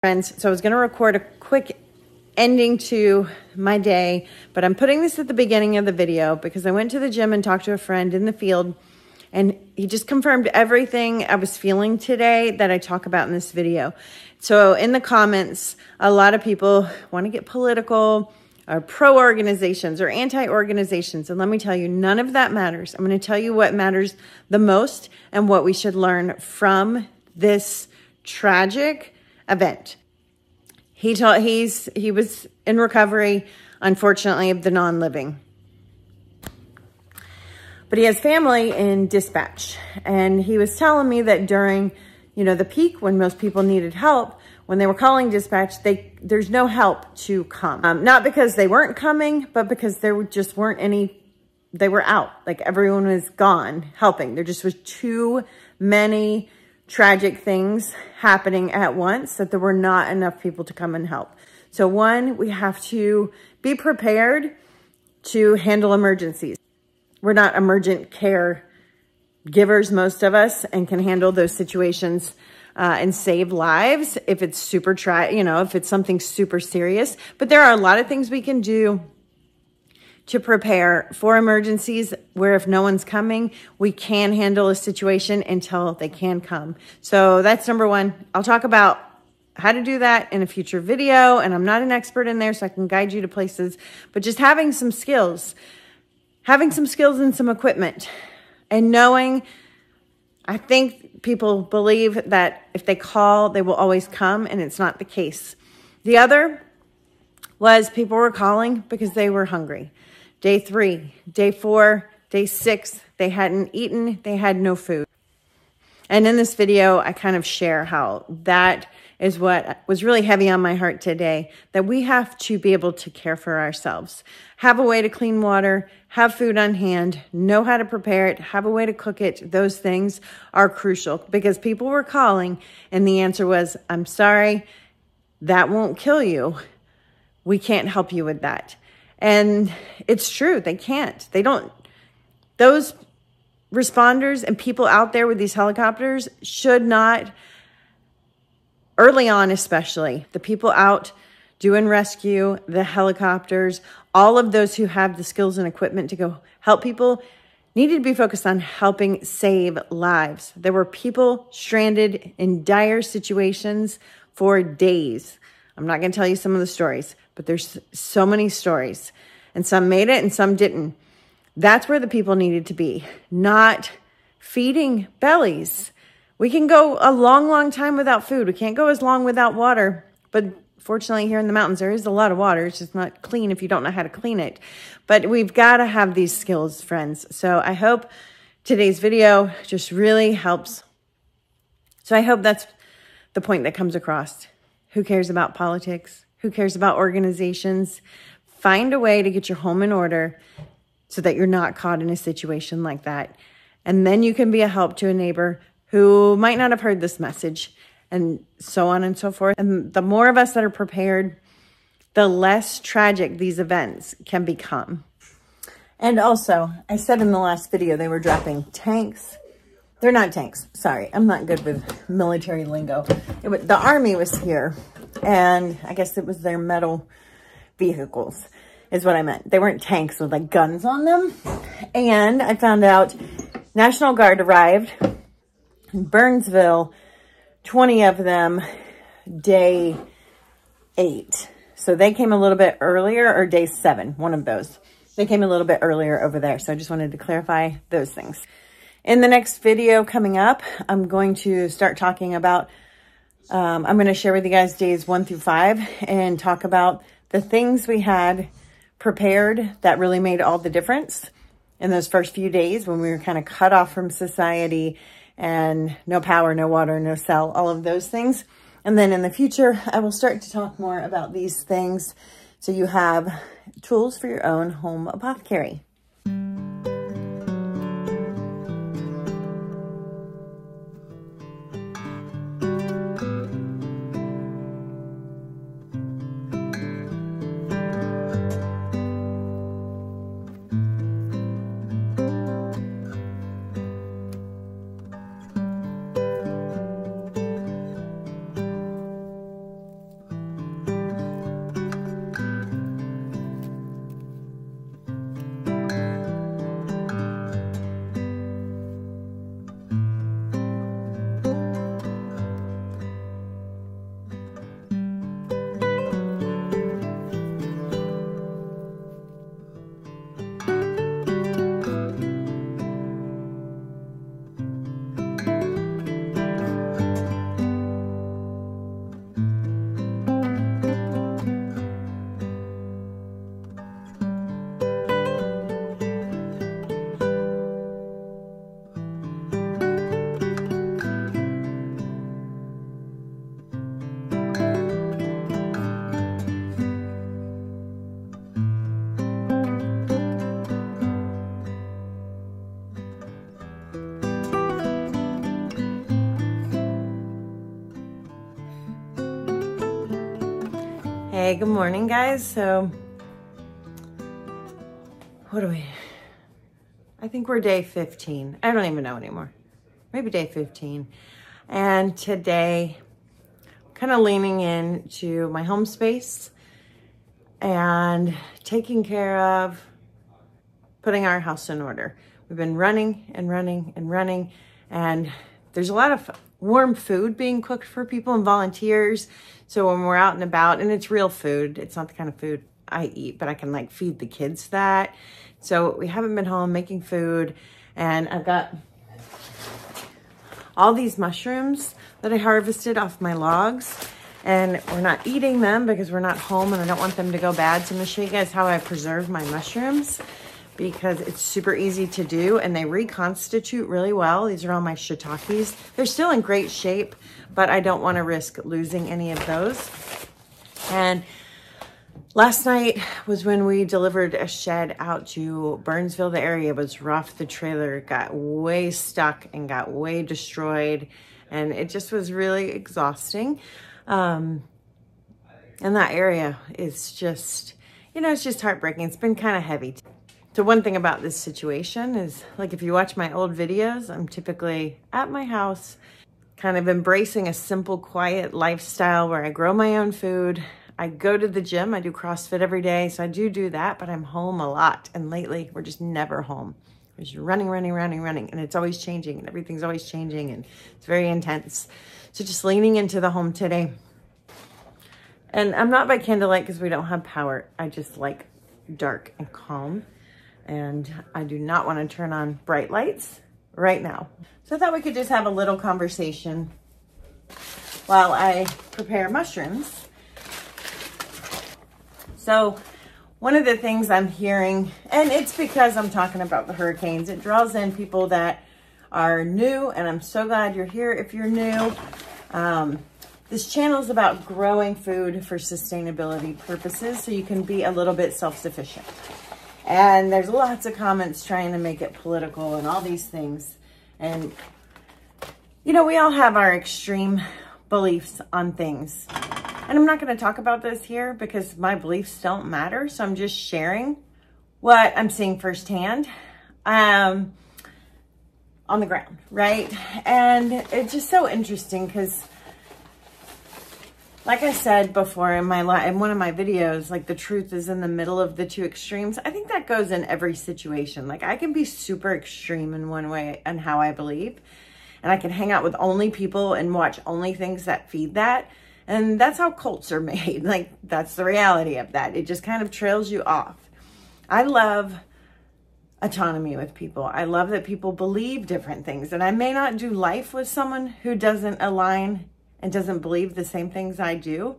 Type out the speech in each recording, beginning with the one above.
Friends, so I was going to record a quick ending to my day, but I'm putting this at the beginning of the video because I went to the gym and talked to a friend in the field, and he just confirmed everything I was feeling today that I talk about in this video. So in the comments, a lot of people want to get political, or pro-organizations or anti-organizations, and let me tell you, none of that matters. I'm going to tell you what matters the most and what we should learn from this tragic event. He was in recovery, unfortunately, of the non-living. But he has family in dispatch. And he was telling me that during, the peak when most people needed help, when they were calling dispatch, there's no help to come. Not because they weren't coming, but because there just weren't any, they were out. Like everyone was gone helping. There just was too many tragic things happening at once that there were not enough people to come and help. So one, we have to be prepared to handle emergencies. We're not emergent care givers, most of us, and can handle those situations and save lives if it's if it's something super serious. But there are a lot of things we can do to prepare for emergencies where if no one's coming, we can handle a situation until they can come. So that's number one. I'll talk about how to do that in a future video, and I'm not an expert in there, so I can guide you to places, but just having some skills and some equipment, and knowing, I think people believe that if they call, they will always come, and it's not the case. The other was people were calling because they were hungry. Day 3, day 4, day 6, they hadn't eaten, they had no food. And in this video, I kind of share how that is what was really heavy on my heart today, that we have to be able to care for ourselves. Have a way to clean water, have food on hand, know how to prepare it, have a way to cook it. Those things are crucial because people were calling and the answer was, I'm sorry, that won't kill you. We can't help you with that. And it's true, they can't. They don't. Those responders and people out there with these helicopters should not, early on especially, the people out doing rescue, the helicopters, all of those who have the skills and equipment to go help people needed to be focused on helping save lives. There were people stranded in dire situations for days. I'm not going to tell you some of the stories, but there's so many stories, and some made it and some didn't. That's where the people needed to be, not feeding bellies. We can go a long, long time without food. We can't go as long without water, but fortunately here in the mountains, there is a lot of water. It's just not clean if you don't know how to clean it. But we've got to have these skills, friends. So I hope today's video just really helps. So I hope that's the point that comes across. Who cares about politics? Who cares about organizations? Find a way to get your home in order so that you're not caught in a situation like that. And then you can be a help to a neighbor who might not have heard this message, and so on and so forth. And the more of us that are prepared, the less tragic these events can become. And also, I said in the last video, they were dropping tanks. They're not tanks. Sorry, I'm not good with military lingo. The Army was here, and I guess it was their metal vehicles is what I meant. They weren't tanks with like guns on them. And I found out National Guard arrived in Burnsville, 20 of them, day 8. So they came a little bit earlier, or day 7, one of those. They came a little bit earlier over there. So I just wanted to clarify those things. In the next video coming up, I'm going to start talking about, I'm going to share with you guys days 1 through 5 and talk about the things we had prepared that really made all the difference in those first few days when we were kind of cut off from society and no power, no water, no cell, all of those things. And then in the future, I will start to talk more about these things so you have tools for your own home apothecary. Hey, good morning, guys. So, I think we're day 15. I don't even know anymore. Maybe day 15. And today, kind of leaning into my home space and taking care of putting our house in order. We've been running and running and running, and there's a lot of warm food being cooked for people and volunteers. So when we're out and about, and it's real food, it's not the kind of food I eat, but I can like feed the kids that. So we haven't been home making food, and I've got all these mushrooms that I harvested off my logs, and we're not eating them because we're not home and I don't want them to go bad. So I'm gonna show you guys how I preserve my mushrooms, because it's super easy to do and they reconstitute really well. These are all my shiitakes. They're still in great shape, but I don't want to risk losing any of those. And last night was when we delivered a shed out to Burnsville. The area was rough. The trailer got way stuck and got way destroyed, and it just was really exhausting. And that area is just, you know, it's just heartbreaking. It's been kind of heavy. So one thing about this situation is, like, if you watch my old videos, I'm typically at my house, kind of embracing a simple, quiet lifestyle where I grow my own food. I go to the gym. I do CrossFit every day. So I do that, but I'm home a lot. And lately, we're just never home. We're just running. And it's always changing, and everything's always changing, and it's very intense. So just leaning into the home today. And I'm not by candlelight because we don't have power. I just like dark and calm. And I do not want to turn on bright lights right now. So I thought we could just have a little conversation while I prepare mushrooms. So one of the things I'm hearing, and it's because I'm talking about the hurricanes, it draws in people that are new, and I'm so glad you're here if you're new. This channel is about growing food for sustainability purposes so you can be a little bit self-sufficient. And there's lots of comments trying to make it political and all these things. And, you know, we all have our extreme beliefs on things. And I'm not going to talk about this here because my beliefs don't matter. So I'm just sharing what I'm seeing firsthand on the ground, right? And it's just so interesting because, like I said before in one of my videos, like, the truth is in the middle of the two extremes. I think that goes in every situation. Like, I can be super extreme in one way and how I believe, and I can hang out with only people and watch only things that feed that. And that's how cults are made. Like, that's the reality of that. It just kind of trails you off. I love autonomy with people. I love that people believe different things, and I may not do life with someone who doesn't align and doesn't believe the same things I do.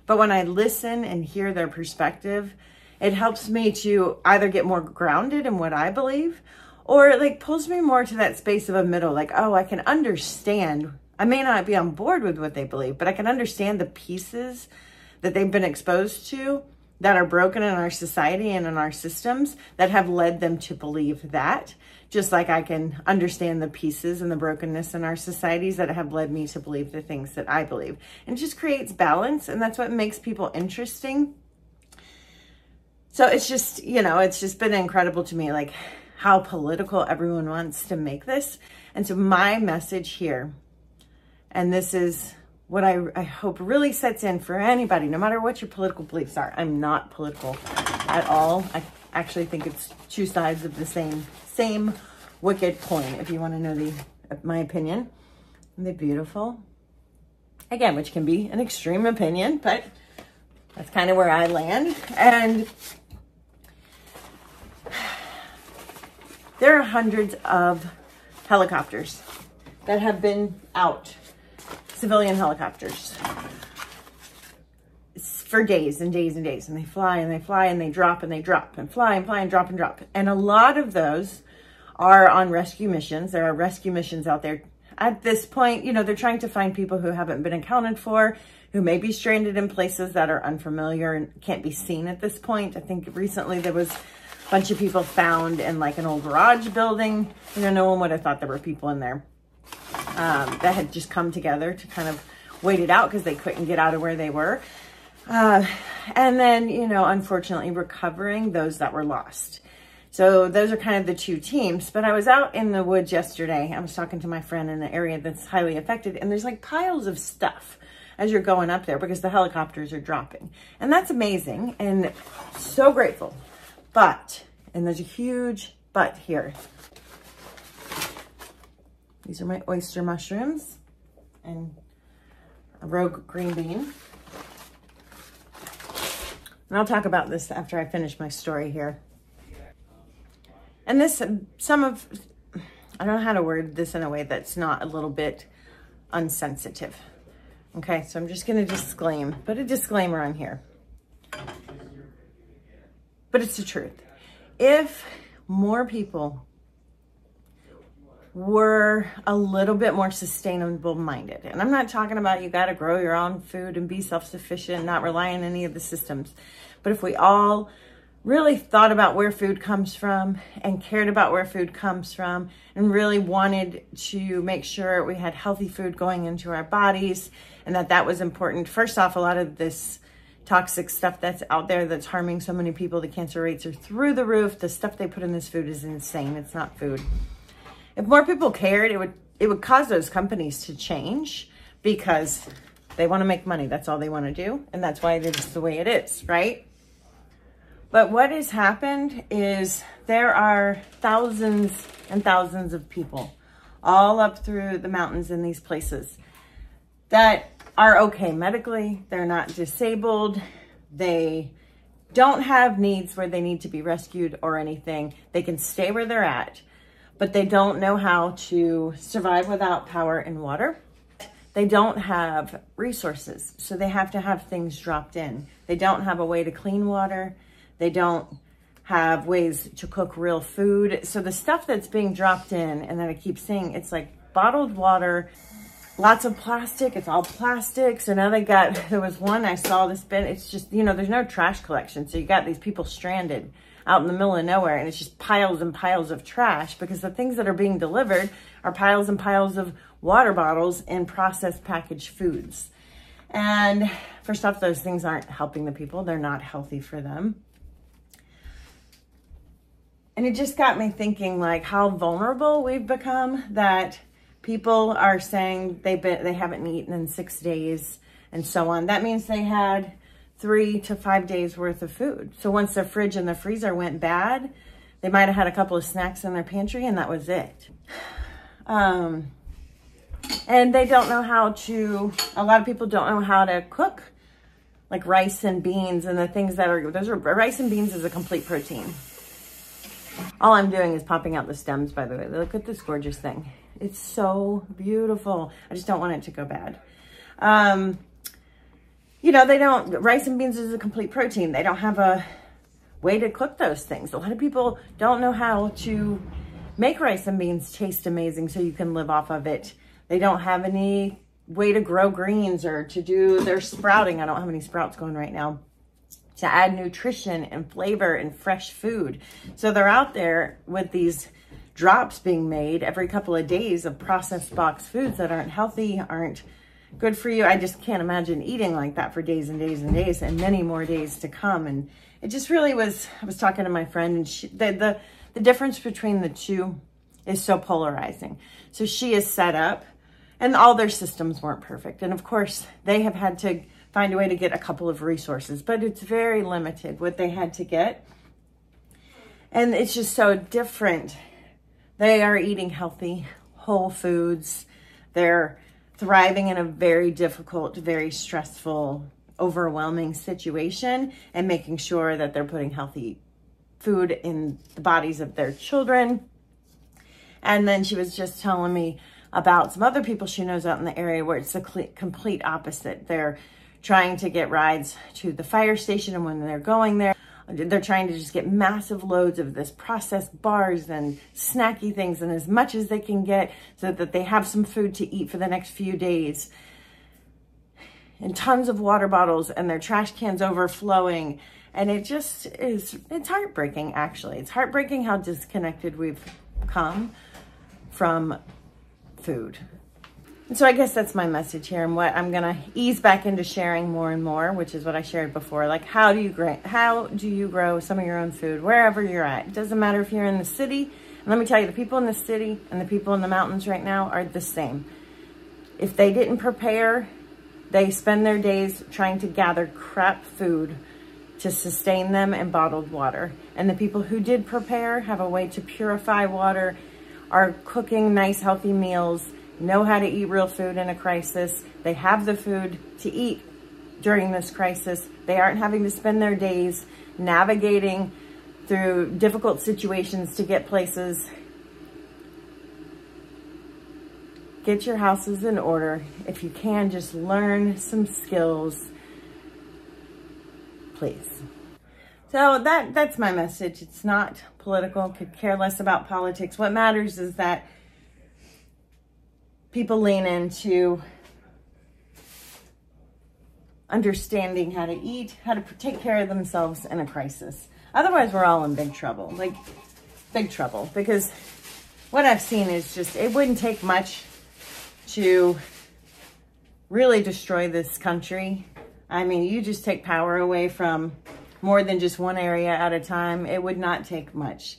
But when I listen and hear their perspective, it helps me to either get more grounded in what I believe, or it like pulls me more to that space of a middle. Like, oh, I can understand. I may not be on board with what they believe, but I can understand the pieces that they've been exposed to that are broken in our society and in our systems that have led them to believe that. Just like I can understand the pieces and the brokenness in our societies that have led me to believe the things that I believe. And it just creates balance, and that's what makes people interesting. So it's just, you know, it's just been incredible to me, like, how political everyone wants to make this. And so my message here, and this is what I hope really sets in for anybody, no matter what your political beliefs are. I'm not political at all. I actually think it's two sides of the same wicked coin, if you want to know my opinion. Isn't they beautiful? Again, which can be an extreme opinion, but that's kind of where I land. And there are hundreds of helicopters that have been out, civilian helicopters, for days and days and days. And they fly and they fly and they drop and they drop and fly and fly and drop and drop. And a lot of those are on rescue missions. There are rescue missions out there. At this point, you know, they're trying to find people who haven't been accounted for, who may be stranded in places that are unfamiliar and can't be seen at this point. I think recently there was a bunch of people found in like an old garage building. You know, no one would have thought there were people in there that had just come together to kind of wait it out because they couldn't get out of where they were. And then, you know, unfortunately recovering those that were lost. So those are kind of the two teams. But I was out in the woods yesterday. I was talking to my friend in the area that's highly affected, and there's like piles of stuff as you're going up there because the helicopters are dropping. And that's amazing and so grateful. But, and there's a huge but here. These are my oyster mushrooms and a rogue green bean. And I'll talk about this after I finish my story here. And this, I don't know how to word this in a way that's not a little bit unsensitive. Okay, so I'm just gonna put a disclaimer on here. But it's the truth. If more people were a little bit more sustainable minded, and I'm not talking about you gotta grow your own food and be self-sufficient, not rely on any of the systems, but if we all really thought about where food comes from and cared about where food comes from and really wanted to make sure we had healthy food going into our bodies and that was important. First off, a lot of this toxic stuff that's out there that's harming so many people, the cancer rates are through the roof. The stuff they put in this food is insane. It's not food. If more people cared, it would cause those companies to change because they want to make money. That's all they want to do. And that's why it is the way it is, right? But what has happened is there are thousands and thousands of people all up through the mountains in these places that are okay medically. They're not disabled. They don't have needs where they need to be rescued or anything. They can stay where they're at, but they don't know how to survive without power and water. They don't have resources, so they have to have things dropped in. They don't have a way to clean water. They don't have ways to cook real food. So the stuff that's being dropped in, and that I keep saying, it's like bottled water, lots of plastic. It's all plastic. So now there was one, I saw this bin. It's just, you know, there's no trash collection. So you got these people stranded out in the middle of nowhere, and it's just piles and piles of trash because the things that are being delivered are piles and piles of water bottles and processed packaged foods. And first off, those things aren't helping the people. They're not healthy for them. And it just got me thinking, like, how vulnerable we've become, that people are saying they haven't eaten in 6 days and so on. That means they had 3 to 5 days worth of food. So once their fridge and the freezer went bad, they might have had a couple of snacks in their pantry and that was it. And they don't know how to, a lot of people don't know how to cook like rice and beans and the things that are, rice and beans is a complete protein. All I'm doing is popping out the stems, by the way. Look at this gorgeous thing. It's so beautiful. I just don't want it to go bad. You know, rice and beans is a complete protein. They don't have a way to cook those things. A lot of people don't know how to make rice and beans taste amazing so you can live off of it. They don't have any way to grow greens or to do their sprouting. I don't have any sprouts going right now. To add nutrition and flavor and fresh food. So they're out there with these drops being made every couple of days of processed box foods that aren't healthy, aren't good for you. I just can't imagine eating like that for days and days and days and many more days to come. And it just really was, I was talking to my friend, and the difference between the two is so polarizing. So she is set up, and all their systems weren't perfect. And of course, they have had to find a way to get a couple of resources, but it's very limited what they had to get. And it's just so different. They are eating healthy, whole foods. They're thriving in a very difficult, very stressful, overwhelming situation and making sure that they're putting healthy food in the bodies of their children. And then she was just telling me about some other people she knows out in the area where it's the complete opposite. They're trying to get rides to the fire station, and when they're going there, they're trying to just get massive loads of this processed bars and snacky things and as much as they can get so that they have some food to eat for the next few days. And tons of water bottles and their trash cans overflowing. And it just is, it's heartbreaking, actually. It's heartbreaking how disconnected we've come from food. And so I guess that's my message here, and what I'm gonna ease back into sharing more and more, which is what I shared before. Like, how do you grow some of your own food wherever you're at? It doesn't matter if you're in the city. And let me tell you, the people in the city and the people in the mountains right now are the same. If they didn't prepare, they spend their days trying to gather crap food to sustain them and bottled water. And the people who did prepare have a way to purify water, are cooking nice, healthy meals, know how to eat real food in a crisis. They have the food to eat during this crisis. They aren't having to spend their days navigating through difficult situations to get places. Get your houses in order. If you can, just learn some skills, please. So that's my message. It's not political. Could care less about politics. What matters is that people lean into understanding how to eat, how to take care of themselves in a crisis. Otherwise, we're all in big trouble, like big trouble. Because what I've seen is just, it wouldn't take much to really destroy this country. I mean, you just take power away from more than just one area at a time. It would not take much,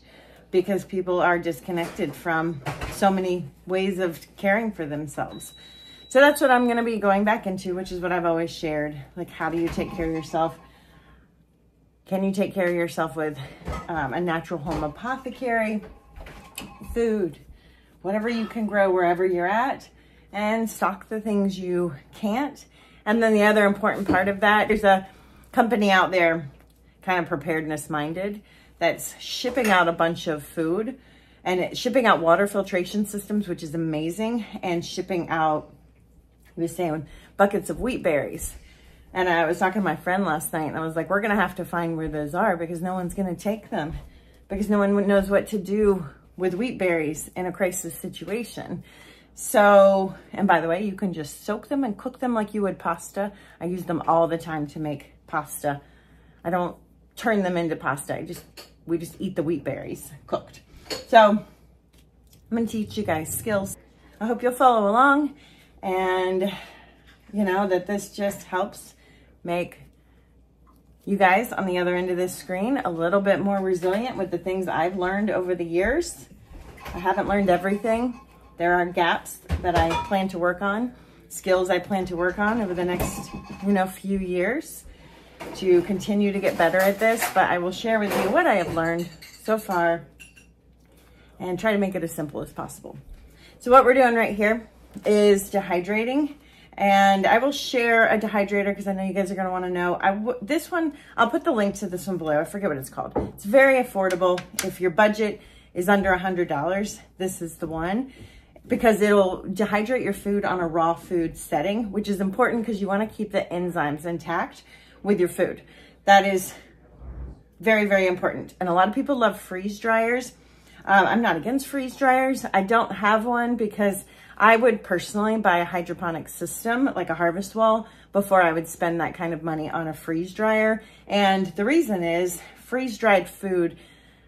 because people are disconnected from so many ways of caring for themselves. So that's what I'm going to be going back into, which is what I've always shared. Like, how do you take care of yourself? Can you take care of yourself with a natural home apothecary, food, whatever you can grow wherever you're at, and stock the things you can't. And then the other important part of that, there's a company out there, kind of preparedness minded, that's shipping out a bunch of food, and shipping out water filtration systems, which is amazing, and shipping out, he was saying, buckets of wheat berries. And I was talking to my friend last night, and I was like, we're going to have to find where those are, because no one's going to take them, because no one knows what to do with wheat berries in a crisis situation. So, and by the way, you can just soak them and cook them like you would pasta. I use them all the time to make pasta. I don't turn them into pasta. We just eat the wheat berries cooked. So I'm going to teach you guys skills. I hope you'll follow along, and you know that this just helps make you guys on the other end of this screen a little bit more resilient with the things I've learned over the years. I haven't learned everything. There are gaps that I plan to work on, skills I plan to work on over the next, few years to continue to get better at this. But I will share with you what I have learned so far and try to make it as simple as possible. So what we're doing right here is dehydrating. And I will share a dehydrator because I know you guys are going to want to know. This one, I'll put the link to this one below. I forget what it's called. It's very affordable. If your budget is under $100, this is the one, because it'll dehydrate your food on a raw food setting, which is important because you want to keep the enzymes intact with your food. That is very, very important. And a lot of people love freeze dryers. I'm not against freeze dryers. I don't have one because I would personally buy a hydroponic system, like a harvest wall, before I would spend that kind of money on a freeze dryer. And the reason is freeze dried food,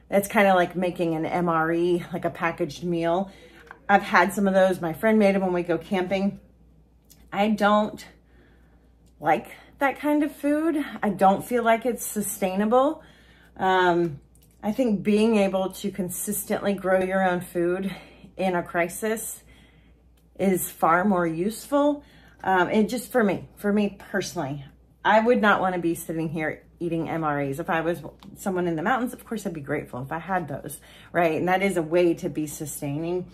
it's kind of like making an MRE, like a packaged meal. I've had some of those. My friend made them when we go camping. I don't like that kind of food. I don't feel like it's sustainable. I think being able to consistently grow your own food in a crisis is far more useful. And just for me personally, I would not want to be sitting here eating MREs. If I was someone in the mountains, of course I'd be grateful if I had those, right? And that is a way to be sustaining.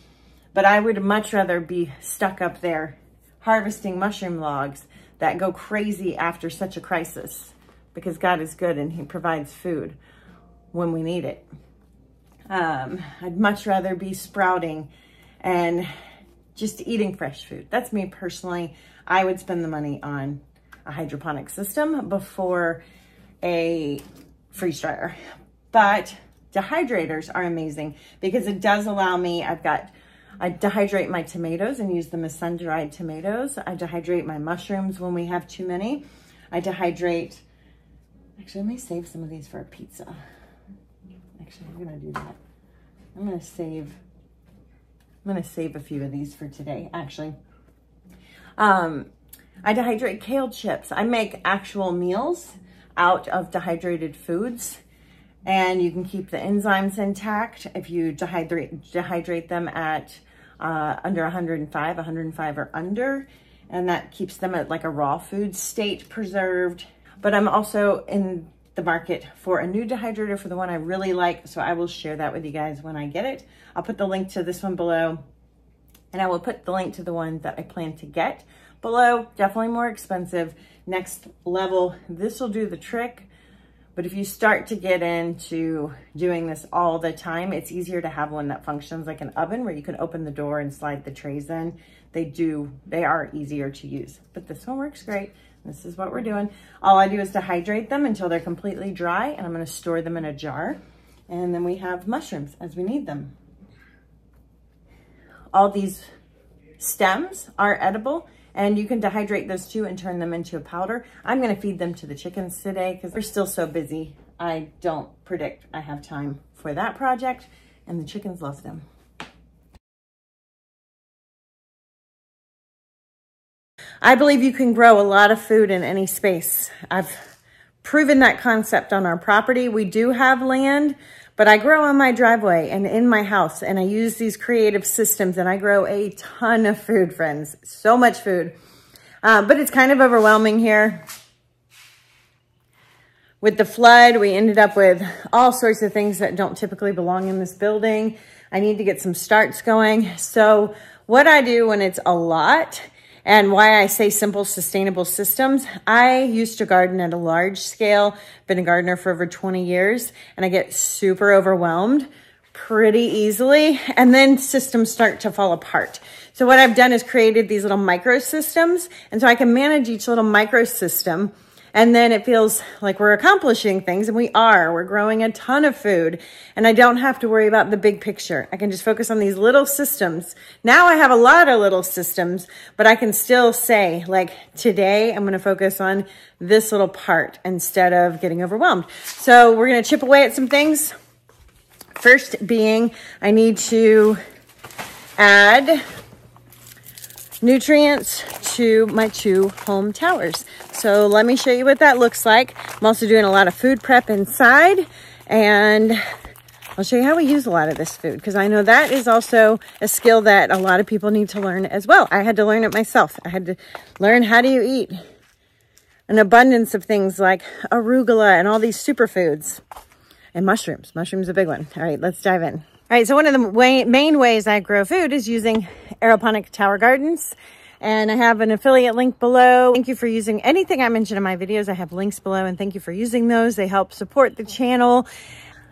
But I would much rather be stuck up there harvesting mushroom logs that go crazy after such a crisis, because God is good and he provides food when we need it. I'd much rather be sprouting and just eating fresh food. That's me personally. I would spend the money on a hydroponic system before a freeze dryer. But dehydrators are amazing because it does allow me, I dehydrate my tomatoes and use them as sun-dried tomatoes. I dehydrate my mushrooms when we have too many. I dehydrate, actually, let me save some of these for a pizza. Actually, I'm gonna do that. I'm gonna save a few of these for today. Actually, I dehydrate kale chips. I make actual meals out of dehydrated foods, and you can keep the enzymes intact if you dehydrate them at under 105 or under, and that keeps them at like a raw food state preserved. But I'm also in the market for a new dehydrator for the one I really like, so I will share that with you guys when I get it. I'll put the link to this one below, and I will put the link to the one that I plan to get below. Definitely more expensive, next level. This will do the trick. But if you start to get into doing this all the time, it's easier to have one that functions like an oven where you can open the door and slide the trays in. They are easier to use, but this one works great. This is what we're doing. All I do is dehydrate them until they're completely dry, and I'm gonna store them in a jar. And then we have mushrooms as we need them. All these stems are edible, and you can dehydrate those too and turn them into a powder. I'm gonna feed them to the chickens today because we're still so busy. I don't predict I have time for that project, and the chickens love them. I believe you can grow a lot of food in any space. I've proven that concept on our property. We do have land, but I grow on my driveway and in my house, and I use these creative systems, and I grow a ton of food, friends. So much food. But it's kind of overwhelming here. With the flood, we ended up with all sorts of things that don't typically belong in this building. I need to get some starts going. So what I do when it's a lot, and why I say simple, sustainable systems, I used to garden at a large scale, been a gardener for over 20 years, and I get super overwhelmed pretty easily, and then systems start to fall apart. So what I've done is created these little microsystems, and so I can manage each little microsystem, and then it feels like we're accomplishing things, and we are. We're growing a ton of food, and I don't have to worry about the big picture. I can just focus on these little systems. Now I have a lot of little systems, but I can still say, like, today I'm going to focus on this little part instead of getting overwhelmed. So we're going to chip away at some things. First being, I need to add nutrients to my 2 home towers. So let me show you what that looks like. I'm also doing a lot of food prep inside, and I'll show you how we use a lot of this food, because I know that is also a skill that a lot of people need to learn as well. I had to learn it myself. I had to learn, how do you eat an abundance of things like arugula and all these superfoods, and mushrooms. Mushrooms a big one. All right, let's dive in. All right, so one of the main ways I grow food is using aeroponic tower gardens, and I have an affiliate link below. Thank you for using anything I mention in my videos. I have links below, and thank you for using those. They help support the channel.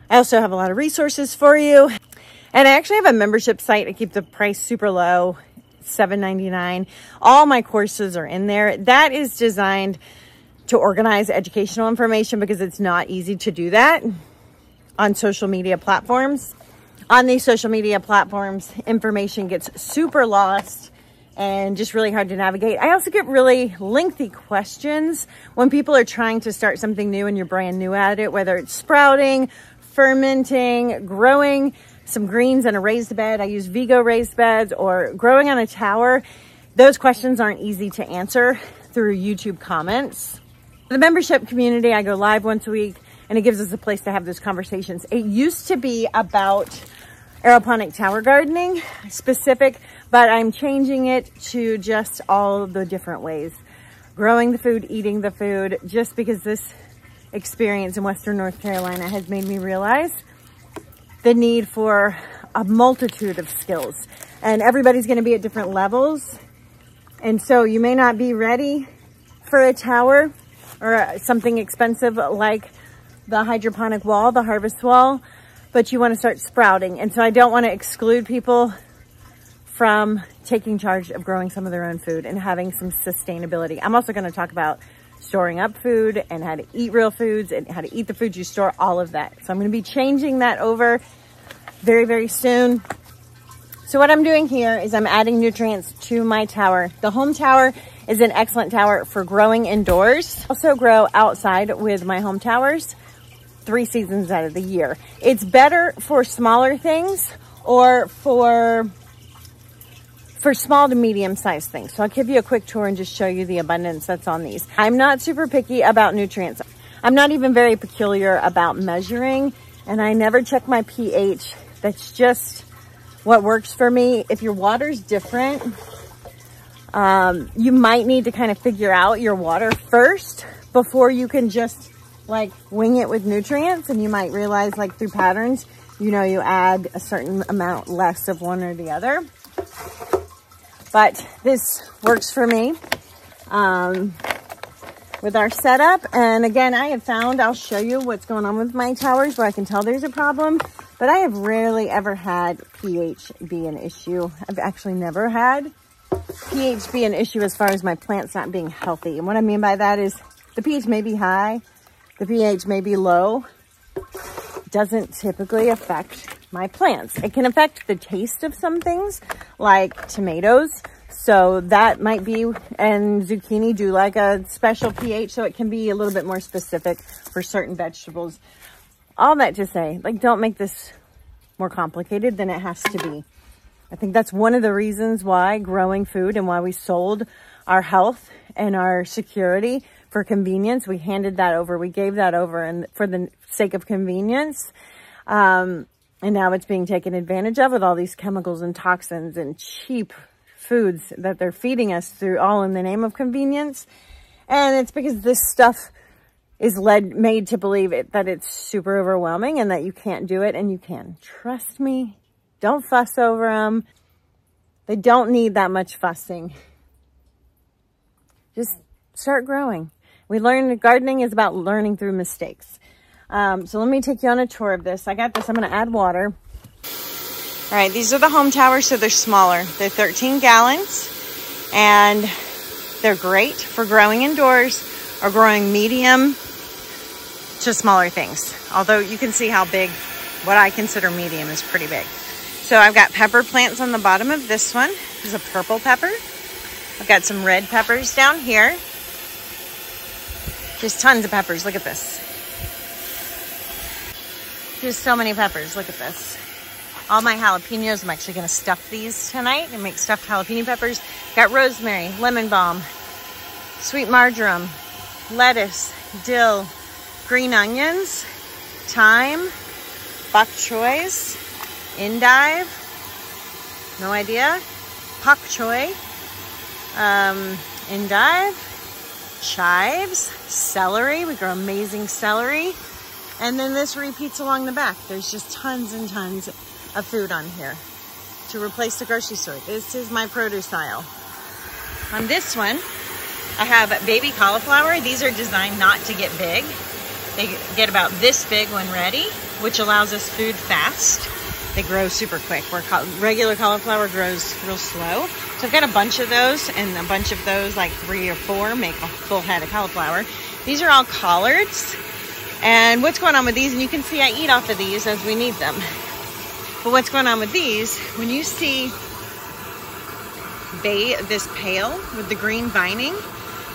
I also have a lot of resources for you, and I actually have a membership site. I keep the price super low, $7.99. All my courses are in there. That is designed to organize educational information because it's not easy to do that on social media platforms. On these social media platforms, information gets super lost and just really hard to navigate. I also get really lengthy questions when people are trying to start something new and you're brand new at it, whether it's sprouting, fermenting, growing some greens in a raised bed. I use Vigo raised beds, or growing on a tower. Those questions aren't easy to answer through YouTube comments. The membership community, I go live once a week, and it gives us a place to have those conversations. It used to be about aeroponic tower gardening specific, but I'm changing it to just all the different ways. Growing the food, eating the food, just because this experience in Western North Carolina has made me realize the need for a multitude of skills. And everybody's gonna be at different levels. And so you may not be ready for a tower or something expensive like the hydroponic wall, the harvest wall, but you want to start sprouting. And so I don't want to exclude people from taking charge of growing some of their own food and having some sustainability. I'm also going to talk about storing up food and how to eat real foods and how to eat the foods you store, all of that. So I'm going to be changing that over very, very soon. So what I'm doing here is I'm adding nutrients to my tower. The home tower is an excellent tower for growing indoors. I also grow outside with my home towers 3 seasons out of the year. It's better for smaller things or for for small to medium sized things. So I'll give you a quick tour and just show you the abundance that's on these. I'm not super picky about nutrients. I'm not even very peculiar about measuring, and I never check my pH. That's just what works for me. If your water's different, you might need to kind of figure out your water first before you can just like wing it with nutrients. And you might realize, like, through patterns, you know, you add a certain amount less of one or the other. But this works for me with our setup. And again, I have found, I'll show you what's going on with my towers where I can tell there's a problem, but I have rarely ever had pH be an issue. I've actually never had pH be an issue as far as my plants not being healthy. And what I mean by that is the pH may be high, the pH may be low. It doesn't typically affect my plants. It can affect the taste of some things like tomatoes. So that might be, and zucchini do like a special pH, so it can be a little bit more specific for certain vegetables. All that to say, like, don't make this more complicated than it has to be. I think that's one of the reasons why growing food and why we sold our health and our security for convenience. We handed that over. We gave that over and for the sake of convenience. And now it's being taken advantage of with all these chemicals and toxins and cheap foods that they're feeding us through, all in the name of convenience. And it's because this stuff is made to believe that it's super overwhelming and that you can't do it, and you can. Trust me. Don't fuss over them. They don't need that much fussing. Just start growing. We learned gardening is about learning through mistakes. So let me take you on a tour of this. I got this. I'm going to add water. All right, these are the home towers, so they're smaller. They're 13 gallons, and they're great for growing indoors or growing medium to smaller things. Although you can see how big, what I consider medium is pretty big. So I've got pepper plants on the bottom of this one. This is a purple pepper. I've got some red peppers down here. Just tons of peppers. Look at this. Just so many peppers. Look at this. All my jalapenos. I'm actually going to stuff these tonight and make stuffed jalapeno peppers. Got rosemary, lemon balm, sweet marjoram, lettuce, dill, green onions, thyme, bok choys, endive, no idea, pak choi, endive, chives, celery. We grow amazing celery. And then this repeats along the back. There's just tons and tons of food on here to replace the grocery store. This is my produce aisle. On this one, I have baby cauliflower. These are designed not to get big. They get about this big when ready, which allows us food fast. They grow super quick, where regular cauliflower grows real slow. So I've got a bunch of those, and a bunch of those, like 3 or 4, make a full head of cauliflower. These are all collards. And what's going on with these, and you can see I eat off of these as we need them. But what's going on with these, when you see this pail with the green vining,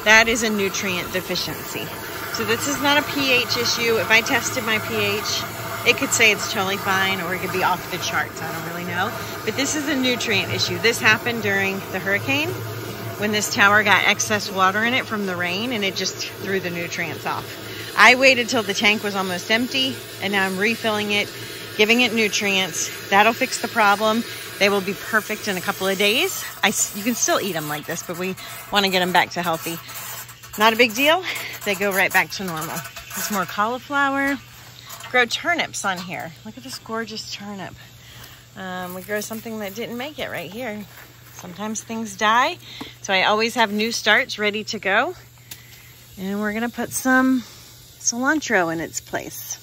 that is a nutrient deficiency. So this is not a pH issue. If I tested my pH, it could say it's totally fine, or it could be off the charts. I don't really know. But this is a nutrient issue. This happened during the hurricane when this tower got excess water in it from the rain, and it just threw the nutrients off. I waited till the tank was almost empty, and now I'm refilling it, giving it nutrients. That'll fix the problem. They will be perfect in a couple of days. You can still eat them like this, but we want to get them back to healthy. Not a big deal. They go right back to normal. There's more cauliflower. Grow turnips on here. Look at this gorgeous turnip. We grow something that didn't make it right here. Sometimes things die, so I always have new starts ready to go. And we're gonna put some cilantro in its place.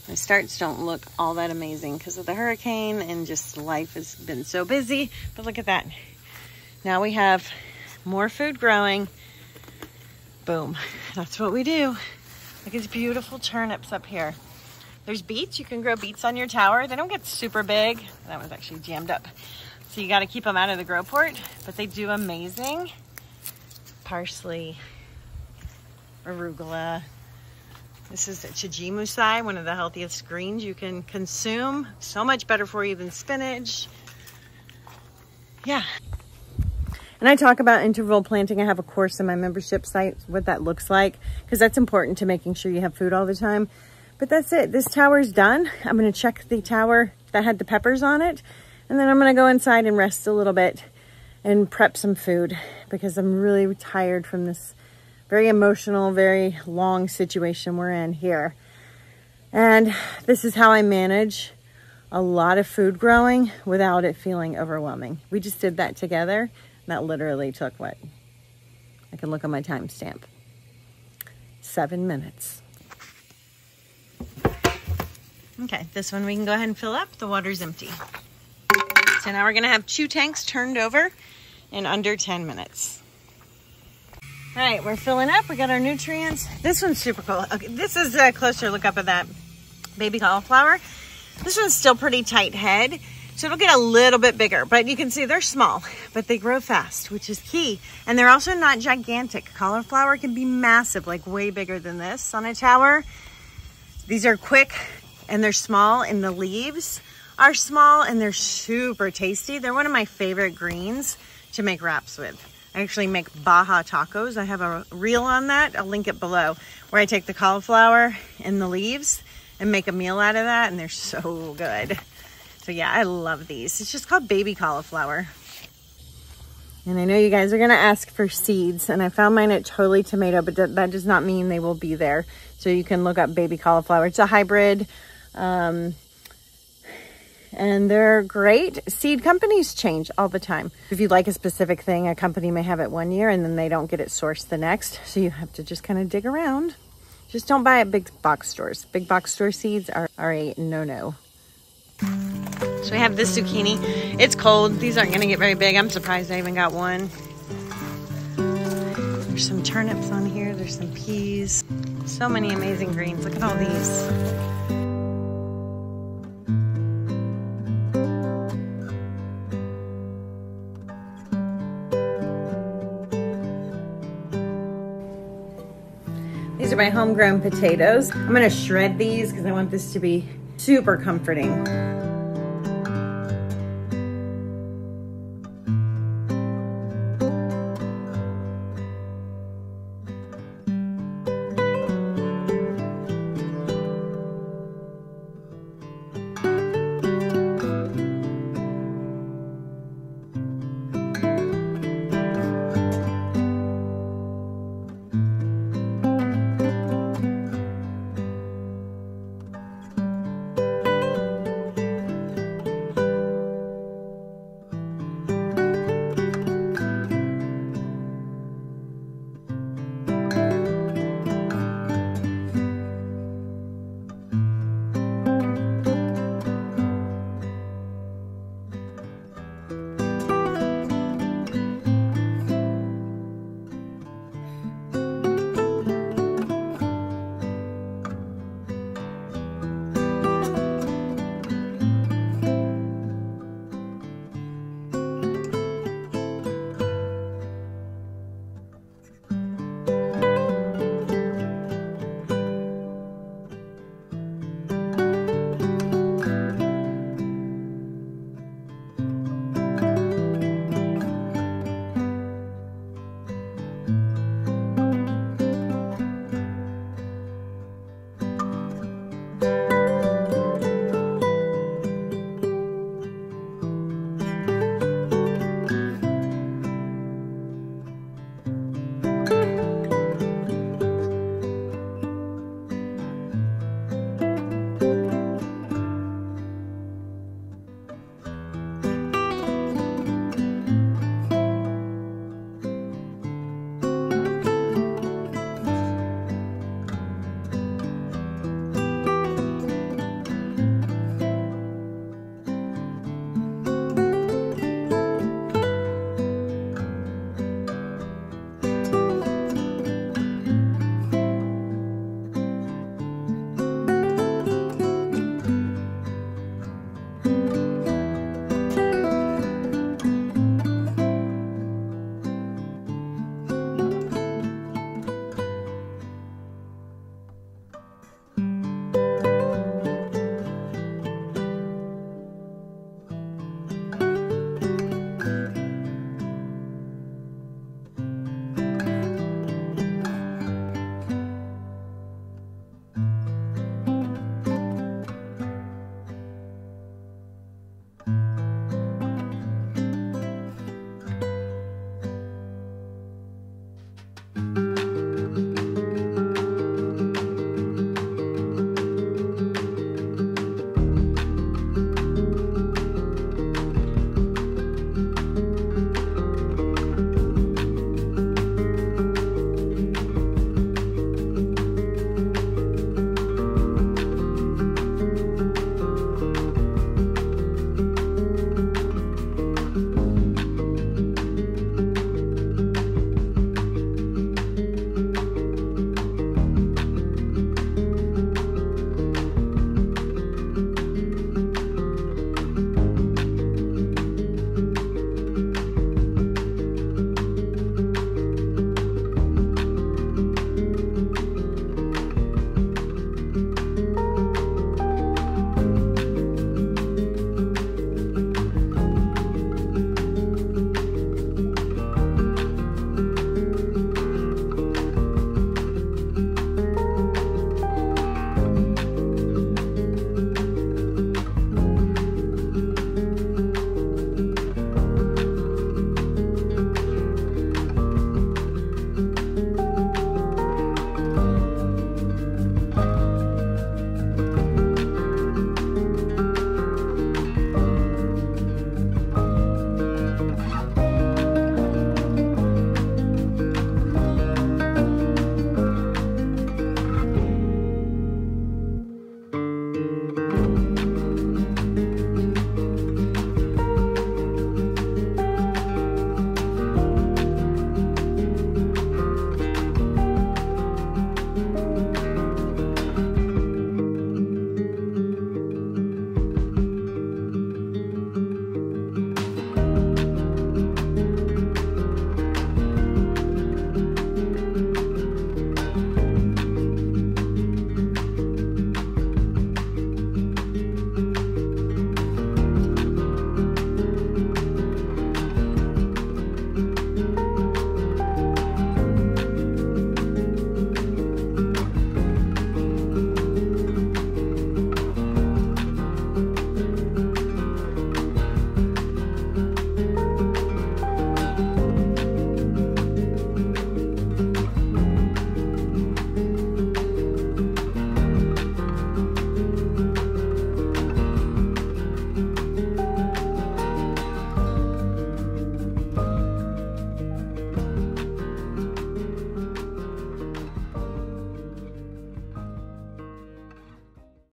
My starts don't look all that amazing because of the hurricane, and just life has been so busy, but look at that. Now we have more food growing. Boom, that's what we do. Look at these beautiful turnips up here. There's beets. You can grow beets on your tower. They don't get super big. That one's actually jammed up. So you got to keep them out of the grow port, but they do amazing. Parsley, arugula. This is chijimusai, one of the healthiest greens you can consume. So much better for you than spinach. Yeah. And I talk about interval planting. I have a course in my membership site, what that looks like, because that's important to making sure you have food all the time. But that's it. This tower's done. I'm going to check the tower that had the peppers on it. And then I'm going to go inside and rest a little bit and prep some food because I'm really tired from this very emotional, very long situation we're in here. And this is how I manage a lot of food growing without it feeling overwhelming. We just did that together. That literally took what? I can look on my timestamp. 7 minutes. Okay, this one we can go ahead and fill up. The water's empty. So now we're gonna have 2 tanks turned over in under 10 minutes. All right, we're filling up. We got our nutrients. This one's super cool. Okay, this is a closer look up of that baby cauliflower. This one's still pretty tight head, so it'll get a little bit bigger, but you can see they're small, but they grow fast, which is key. And they're also not gigantic. Cauliflower can be massive, like way bigger than this on a tower. These are quick and they're small, and the leaves are small and they're super tasty. They're one of my favorite greens to make wraps with. I actually make Baja tacos. I have a reel on that. I'll link it below, where I take the cauliflower and the leaves and make a meal out of that, and they're so good. So yeah, I love these. It's just called baby cauliflower. And I know you guys are gonna ask for seeds, and I found mine at Totally Tomato, but that does not mean they will be there. So you can look up baby cauliflower. It's a hybrid, and they're great. Seed companies change all the time. If you like a specific thing, a company may have it one year and then they don't get it sourced the next. So you have to just kind of dig around. Just don't buy at big box stores. Big box store seeds are a no-no. So we have this zucchini. It's cold. These aren't gonna get very big. I'm surprised I even got one. There's some turnips on here. There's some peas. So many amazing greens. Look at all these. These are my homegrown potatoes. I'm gonna shred these because I want this to be super comforting.